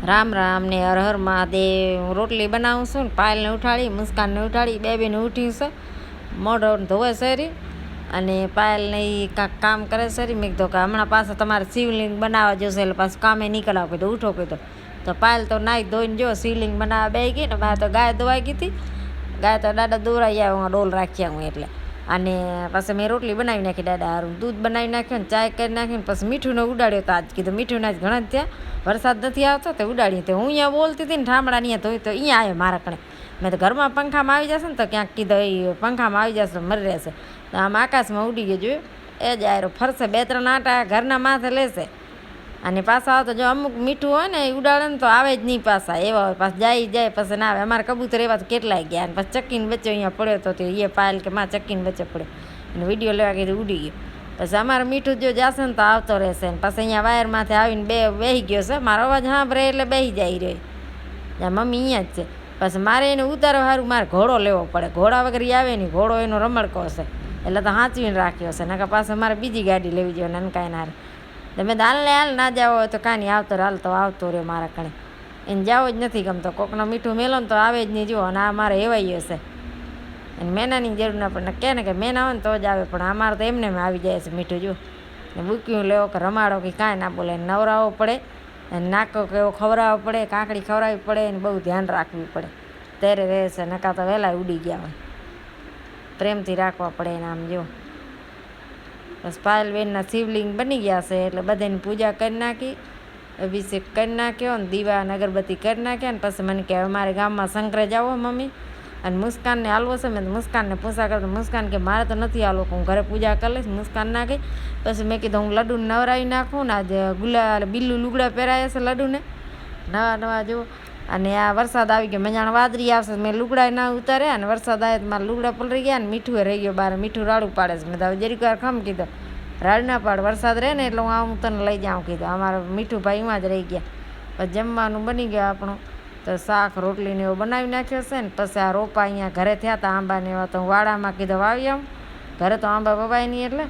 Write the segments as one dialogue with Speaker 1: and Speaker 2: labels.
Speaker 1: રામ રામ ને હર હર મહાદેવ. હું રોટલી બનાવું છું ને પાયલને ઉઠાડી, મુસ્કાનને ઉઠાડી, બેબીને ઉઠી છે, મોઢો ધોવે સરી અને પાયલને એ કાંઈક કામ કરે સરી. મેં કીધું કે હમણાં પાછું તમારે શિવલિંગ બનાવવા જશે એટલે પાછું કામે નીકળાવ કીધું, ઉઠો કીધું. તો પાયલ તો નાહી ધોઈને જો શિવલિંગ બનાવવા બે ગઈ ને, મારે તો ગાય ધોવાઈ ગઈ હતી. ગાય તો દાદા દોરાઈ આવ્યા, ડોલ રાખ્યા હું એટલે. અને પછી મેં રોટલી બનાવી નાખી દાદા હારું, દૂધ બનાવી નાખ્યું ને ચાય કરી નાખીને પછી મીઠુંને ઉડાડ્યો તો આજ કીધું મીઠું આજ ઘણા ત્યાં વરસાદ નથી આવતો તો ઉડાડી. તો હું અહીંયા બોલતી હતી ને ઠામડા અહીંયા ધોઈ તો અહીંયા આવ્યો મારા કણે. મેં તો ઘરમાં પંખામાં આવી જશે ને તો ક્યાંક કીધું એ પંખામાં આવી જશે મરી રહેશે. તો આમ આકાશમાં ઉડી ગયો જોયું, એ જ આયરો ફરશે, 2-3 આંટા ઘરના માથે લેશે. અને પાછા આવે તો જો અમુક મીઠું હોય ને એ ઉડાડે ને તો આવે જ નહીં પાછા, એવા હોય પાછા જાય પછી ના આવે. અમારે કબૂતર એવા તો કેટલાય ગયા. અને પછી ચક્કીને બચ્ચો અહીંયા પડ્યો તો એ પાયલ કે માં ચક્કીને બચ્ચો પડ્યો અને વિડીયો લેવા કીધું ઉડી ગયો. પછી અમારે મીઠું જો જશે ને તો આવતો રહેશે ને પછી અહીંયા વાયરમાંથી આવીને બેસી ગયો છે. મારો અવાજ સાંભળે એટલે બેસી જાય રહ્યો. ત્યાં મમ્મી અહીંયા જ છે. પછી મારે એને ઉતારવા સારું મારે ઘોડો લેવો પડે, ઘોડા વગર એ આવે નહીં, ઘોડો એનો રમડકો હશે એટલે તો સાચવીને રાખ્યો છે. નકા પાસે મારે બીજી ગાડી લેવી જોઈએ નનકાઈને હારે. તમે તો હાલ ના જાવ હોય તો કાંઈ આવતો રહ્યો મારા કણે. એને જાવો જ નથી ગમતો, કોકનો મીઠું મેલો ને તો આવે જ નહીં. જો અને આ મારે એવાય હશે અને મેનાની જરૂર ના પડે. કહે ને કે મેના હોય ને તો જ આવે, પણ અમારે તો એમને આવી જાય છે મીઠું. જો ને બુક્યું લેવો કે રમાડો કે કાંઈ ના બોલે, નવરાવવો પડે અને નાકો કેવો ખવડાવવો પડે, કાંકડી ખવડાવવી પડે અને બહુ ધ્યાન રાખવું પડે ત્યારે રહેશે. નકા તો વહેલા ઉડી ગયા હોય. પ્રેમથી રાખવા પડે એને. આમ જો બસ પાયલબેનના શિવલિંગ બની ગયા છે એટલે બધાની પૂજા કરી નાખી, અભિષેક કરી નાખ્યો ને દીવા અને અગરબત્તી કરી નાખ્યા. ને પછી મને કહે અમારે ગામમાં શંકરે જાઓ મમ્મી અને મુસ્કાનને હાલવો છે. મેં મુસ્કાનને પૂછા કરતો, મુસ્કાન કે મારે તો નથી હાલવો, હું ઘરે પૂજા કરી લઈશ. મુસ્કાન ના ગઈ. પછી મેં કીધું હું લડ્ડુને નવરાવી નાખું ને આજે બિલ્લું લુગડા પહેરાયા છે લડ્ડુને નવા જુઓ. અને આ વરસાદ આવી ગયો, મેં જાણે વાદળી આવશે, મેં લુગડા ના ઉતાર્યા અને વરસાદ આવે તો મારા લુગડા પલરી ગયા ને મીઠું રહી ગયો બહાર. મીઠું રાડું પાડે છે. મેં તો જરીક વાર ખમ કીધું રાડ ના પાડ, વરસાદ રહે ને એટલે હું તને લઈ જાઉં કીધું. અમારે મીઠું ભાઈ એમાં જ રહી ગયા. પછી જમવાનું બની ગયું આપણું તો શાક રોટલીને એવું બનાવી નાખ્યો છે ને. પછી આ રોપા અહીંયા ઘરે થયા હતા આંબાને એવા તો હું વાડામાં કીધું વાવી આવું, ઘરે તો આંબા બબાય નહીં એટલે.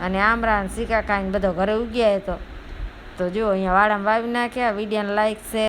Speaker 1: અને આમરા ને સિક્કા ખાઈને બધો ઘરે ઉગ્યા તો જો અહીંયા વાડામાં વાવી નાખ્યા. વિડીયોને લાઈક છે.